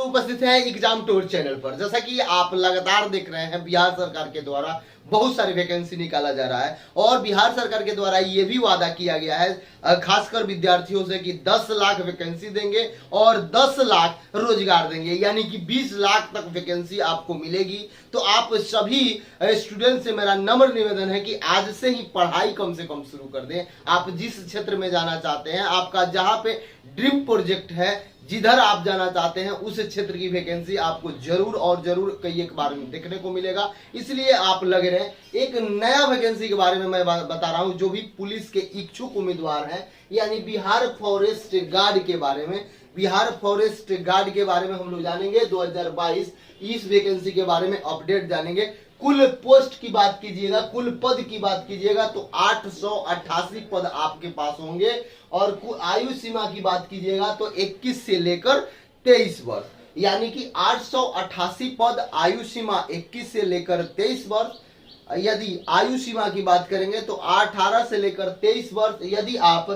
उपस्थित हैं exam tour channel पर। जैसा कि आप लगातार देख रहे हैं, बिहार सरकार के द्वारा बहुत सारी वैकेंसी निकाला जा रहा है और बिहार सरकार के द्वारा ये भी वादा किया गया है खासकर विद्यार्थियों से कि 10 लाख वैकेंसी देंगे और 10 लाख रोजगार देंगे, यानी कि 20 लाख तक वैकेंसी आपको मिलेगी। तो आप सभी स्टूडेंट से मेरा नम्र निवेदन है कि आज से ही पढ़ाई कम से कम शुरू कर दें। आप जिस क्षेत्र में जाना चाहते हैं, आपका जहां पे ड्रीम प्रोजेक्ट है, जिधर आप जाना चाहते हैं, उस क्षेत्र की वैकेंसी आपको जरूर और जरूर कई एक बार में देखने को मिलेगा। इसलिए आप लगे रहे। एक नया वैकेंसी के बारे में मैं बता रहा हूं, जो भी पुलिस के इच्छुक उम्मीदवार हैं, यानी बिहार फॉरेस्ट गार्ड के बारे में। बिहार फॉरेस्ट गार्ड के बारे में हम लोग जानेंगे 2022 इस वैकेंसी के बारे में अपडेट जानेंगे। कुल पोस्ट की बात कीजिएगा, कुल पद की बात कीजिएगा तो 888 पद आपके पास होंगे और आयु सीमा की बात कीजिएगा तो 21 से लेकर 23 वर्ष, यानी कि 888 पद, आयु सीमा 21 से लेकर 23 वर्ष। यदि आयु सीमा की बात करेंगे तो 18 से लेकर 23 वर्ष। यदि आप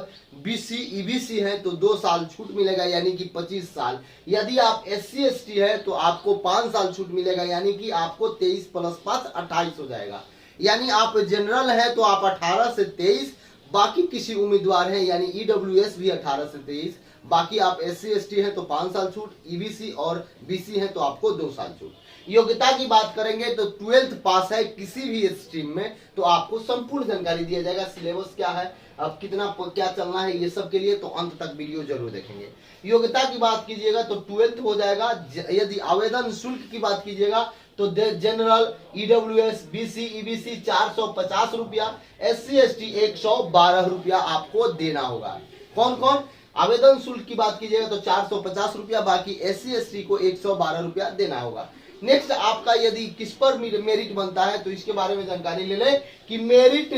बीसी ईबीसी हैं तो 2 साल छूट मिलेगा, यानी कि 25 साल। यदि आप SC ST है तो आपको 5 साल छूट मिलेगा, यानी कि आपको 23 + 5 28 हो जाएगा। यानी आप जनरल है तो आप 18 से 23, बाकी किसी उम्मीदवार है यानी EWS भी 18 से 23, बाकी आप SC ST है तो 5 साल छूट, EBC और BC है तो आपको 2 साल छूट। योग्यता की बात करेंगे तो 12th पास है किसी भी स्ट्रीम में तो आपको संपूर्ण जानकारी दिया जाएगा। सिलेबस क्या है, अब कितना क्या चलना है, ये सब के लिए तो अंत तक वीडियो जरूर देखेंगे। योग्यता की बात कीजिएगा तो 12th हो जाएगा। यदि आवेदन शुल्क की बात कीजिएगा तो जनरल, EWS, BC, EBC 450 रुपया, SC ST 112 रुपया आपको देना होगा। कौन कौन? आवेदन शुल्क की बात कीजिएगा तो 450 रुपया, बाकी SC ST को 112 रुपया देना होगा। नेक्स्ट आपका यदि किस पर मेरिट बनता है तो इसके बारे में जानकारी ले लें कि मेरिट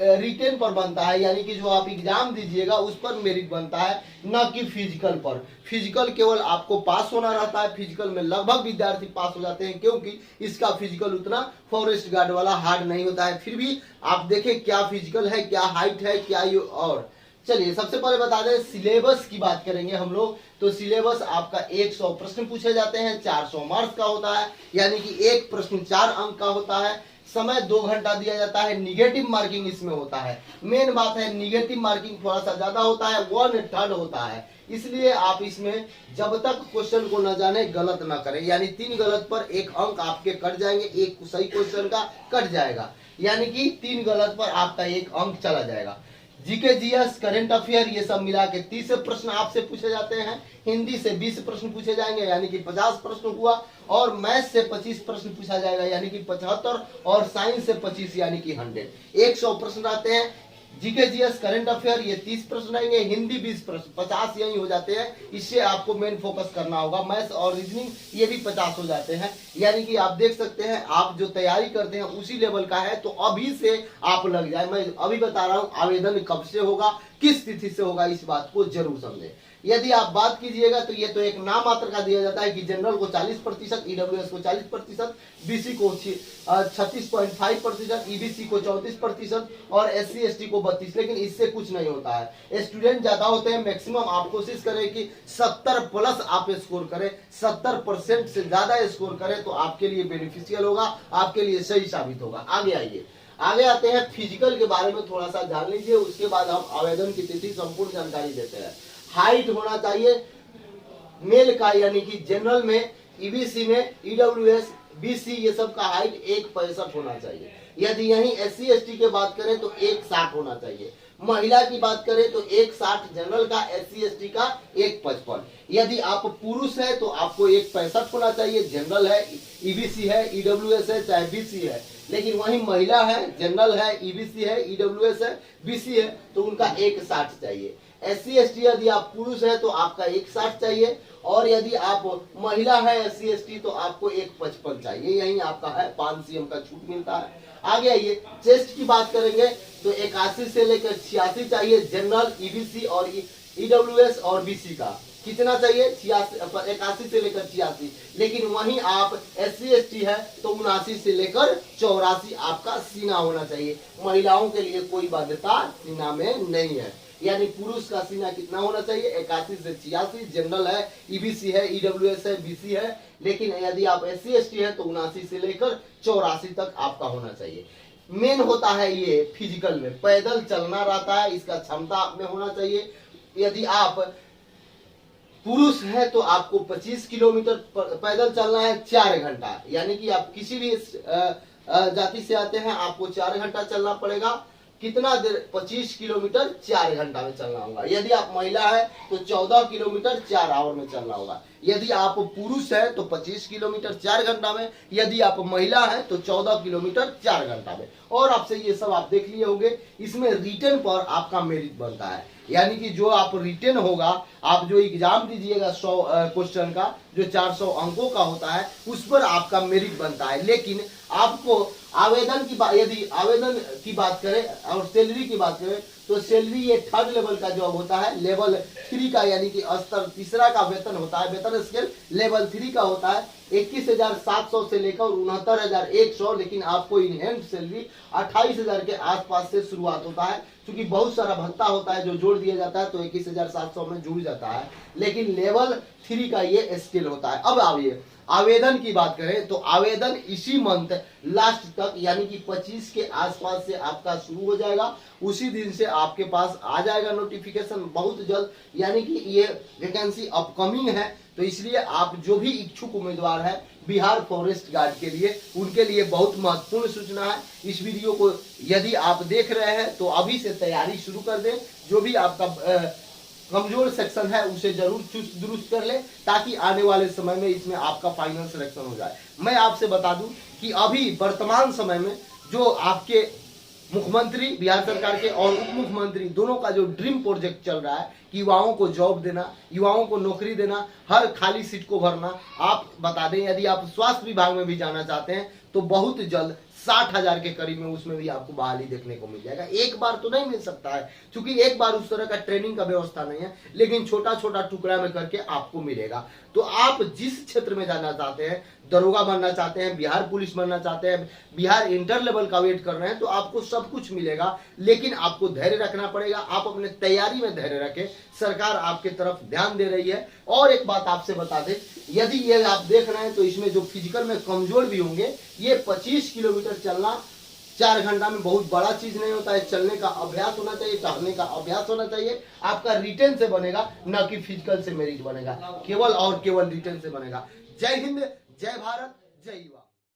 रिटेन पर बनता है, यानी कि जो आप एग्जाम दीजिएगा उस पर मेरिट बनता है, न कि फिजिकल पर। फिजिकल केवल आपको पास होना रहता है। फिजिकल में लगभग विद्यार्थी पास हो जाते हैं क्योंकि इसका फिजिकल उतना फॉरेस्ट गार्ड वाला हार्ड नहीं होता है। फिर भी आप देखें क्या फिजिकल है, क्या हाइट है, क्या और चलिए सबसे पहले बता दें सिलेबस की बात करेंगे हम लोग तो सिलेबस आपका 100 प्रश्न पूछे जाते हैं, 400 मार्क्स का होता है, यानी कि एक प्रश्न 4 अंक का होता है। समय 2 घंटा दिया जाता है। निगेटिव मार्किंग इसमें होता है। मेन बात है निगेटिव मार्किंग थोड़ा सा ज्यादा होता है, 1/3 होता है। इसलिए आप इसमें जब तक क्वेश्चन को न जाने गलत न करें, यानी 3 गलत पर 1 अंक आपके कट जाएंगे, एक सही क्वेश्चन का कट जाएगा, यानी कि 3 गलत पर आपका 1 अंक चला जाएगा। जीके, जीएस, करंट अफेयर ये सब मिला के 30 प्रश्न आपसे पूछे जाते हैं। हिंदी से 20 प्रश्न पूछे जाएंगे, यानी कि 50 प्रश्न हुआ, और मैथ से 25 प्रश्न पूछा जाएगा, यानी कि 75, और साइंस से 25 यानी कि 100। 100 प्रश्न आते हैं। जीके, जीएस, करंट अफेयर ये 30 प्रश्न आएंगे, हिंदी 20 प्रश्न, 50 यही हो जाते हैं। इससे आपको मेन फोकस करना होगा। मैथ्स और रीजनिंग ये भी 50 हो जाते हैं, यानी कि आप देख सकते हैं आप जो तैयारी करते हैं उसी लेवल का है, तो अभी से आप लग जाए। मैं अभी बता रहा हूँ आवेदन कब से होगा, किस तिथि से होगा, इस बात को जरूर समझें। यदि आप बात कीजिएगा तो ये तो एक नाम मात्र का दिया जाता है कि जनरल को 40%, EWS को 40%, BC को 36.5%, EBC को 34% और SC ST को 32%, लेकिन इससे कुछ नहीं होता है। स्टूडेंट ज्यादा होते हैं, मैक्सिमम आप कोशिश करें कि 70+ आप स्कोर करें, 70% से ज्यादा स्कोर करें तो आपके लिए बेनिफिशियल होगा, आपके लिए सही साबित होगा। आगे आते हैं फिजिकल के बारे में थोड़ा सा जान लीजिए, उसके बाद हम आवेदन की तिथि संपूर्ण जानकारी देते हैं। हाइट होना चाहिए मेल का, यानी कि जनरल में, EBC में, EWS, BC ये सब का हाइट 1.65 होना चाहिए। यदि यही SC ST की बात करें तो 1.60 होना चाहिए। महिला की बात करें तो 1.60 जनरल का, SC ST का 1.55। यदि आप पुरुष है तो आपको 1.65 होना चाहिए। जनरल है, EBC है, EWS है, चाहे BC है। लेकिन वही महिला है, जनरल है, EBC है, EWS है, BC है तो उनका 1.60 चाहिए। SC ST यदि आप पुरुष है तो आपका 1.60 चाहिए, और यदि आप महिला है SC ST तो आपको 1.55 चाहिए। यही आपका है 5 cm का छूट मिलता है। आगे आइए, चेस्ट की बात करेंगे तो 81 से लेकर 86 चाहिए जनरल, EBC और EWS और BC का। कितना चाहिए? 81 से लेकर 86। लेकिन वहीं आप SC ST है तो 79 से लेकर 84 आपका सीना होना चाहिए। महिलाओं के लिए कोई बाध्यता सीना में नहीं है। यानी पुरुष का सीना कितना होना चाहिए, 81 से 86, जनरल है, ईबीसी है, ईडब्ल्यूएस है, बीसी है। लेकिन यदि आप SC ST है तो 79 से लेकर 84 तक आपका होना चाहिए। मेन होता है ये फिजिकल में, पैदल चलना रहता है, इसका क्षमता आप में होना चाहिए। यदि आप पुरुष है तो आपको 25 किलोमीटर पैदल चलना है 4 घंटा, यानी कि आप किसी भी जाति से आते हैं आपको 4 घंटा चलना पड़ेगा। कितना देर, 25 किलोमीटर 4 घंटा में चलना होगा। यदि आप महिला है तो 14 किलोमीटर 4 आवर में चलना होगा। यदि आप पुरुष है तो 25 किलोमीटर 4 घंटा में, यदि आप महिला है तो 14 किलोमीटर 4 घंटा में। और आपसे ये सब आप देख लिए होंगे। इसमें रिटर्न पर आपका मेरिट बनता है, यानी कि जो आप रिटर्न होगा, आप जो एग्जाम दीजिएगा 100 क्वेश्चन का, जो 400 अंकों का होता है, उस पर आपका मेरिट बनता है। लेकिन आपको आवेदन की बात, यदि आवेदन की बात करें और सैलरी की बात करें तो सैलरी ये 3rd लेवल का जॉब होता है। लेवल 3 का यानी कि स्तर 3 का वेतन होता है, वेतन स्केल लेवल 3 का होता है 21,700 से लेकर 69,100। लेकिन आपको इन हैंड सैलरी 28,000 के आसपास से शुरुआत होता है, क्योंकि बहुत सारा भत्ता होता है जो जोड़ दिया जाता है तो 21,700 में जुड़ जाता है। लेकिन लेवल 3 का ये स्केल होता है। अब आइए आवेदन की बात करें तो आवेदन इसी मंथ लास्ट तक यानी कि 25 के आसपास से आपका शुरू हो जाएगा। उसी दिन से आपके पास आ जाएगा नोटिफिकेशन बहुत जल्द, यानी कि ये वैकेंसी अपकमिंग है। तो इसलिए आप जो भी इच्छुक उम्मीदवार है बिहार फॉरेस्ट गार्ड के लिए, उनके लिए बहुत महत्वपूर्ण सूचना है। इस वीडियो को यदि आप देख रहे हैं तो अभी से तैयारी शुरू कर दें। जो भी आपका कमजोर सेक्शन है उसे जरूर चुस्त दुरुस्त कर ले, ताकि आने वाले समय में इसमें आपका फाइनल सिलेक्शन हो जाए। मैं आपसे बता दूं कि अभी वर्तमान समय में जो आपके मुख्यमंत्री बिहार सरकार के और उप मुख्यमंत्री दोनों का जो ड्रीम प्रोजेक्ट चल रहा है कि युवाओं को जॉब देना, युवाओं को नौकरी देना, हर खाली सीट को भरना। आप बता दें यदि आप स्वास्थ्य विभाग में भी जाना चाहते हैं तो बहुत जल्द 60,000 के करीब में उसमें भी आपको बहाली देखने को मिल जाएगा। एक बार तो नहीं मिल सकता है, क्योंकि एक बार उस तरह का ट्रेनिंग का व्यवस्था नहीं है, लेकिन छोटा छोटा टुकड़ा में करके आपको मिलेगा। तो आप जिस क्षेत्र में जाना चाहते हैं, दरोगा बनना चाहते हैं, बिहार पुलिस बनना चाहते हैं, बिहार इंटर लेवल का वेट कर रहे हैं, तो आपको सब कुछ मिलेगा। लेकिन आपको धैर्य रखना पड़ेगा। आप अपने तैयारी में धैर्य रखें, सरकार आपके तरफ ध्यान दे रही है। और एक बात आपसे बता दें, यदि ये आप देख रहे हैं तो इसमें जो फिजिकल में कमजोर भी होंगे, ये 25 किलोमीटर चलना 4 घंटा में बहुत बड़ा चीज नहीं होता है। चलने का अभ्यास होना चाहिए, टहलने का अभ्यास होना चाहिए। आपका रिटर्न से बनेगा, न कि फिजिकल से मेरिट बनेगा, केवल और केवल रिटर्न से बनेगा। जय हिंद, जय भारत, जय युवा।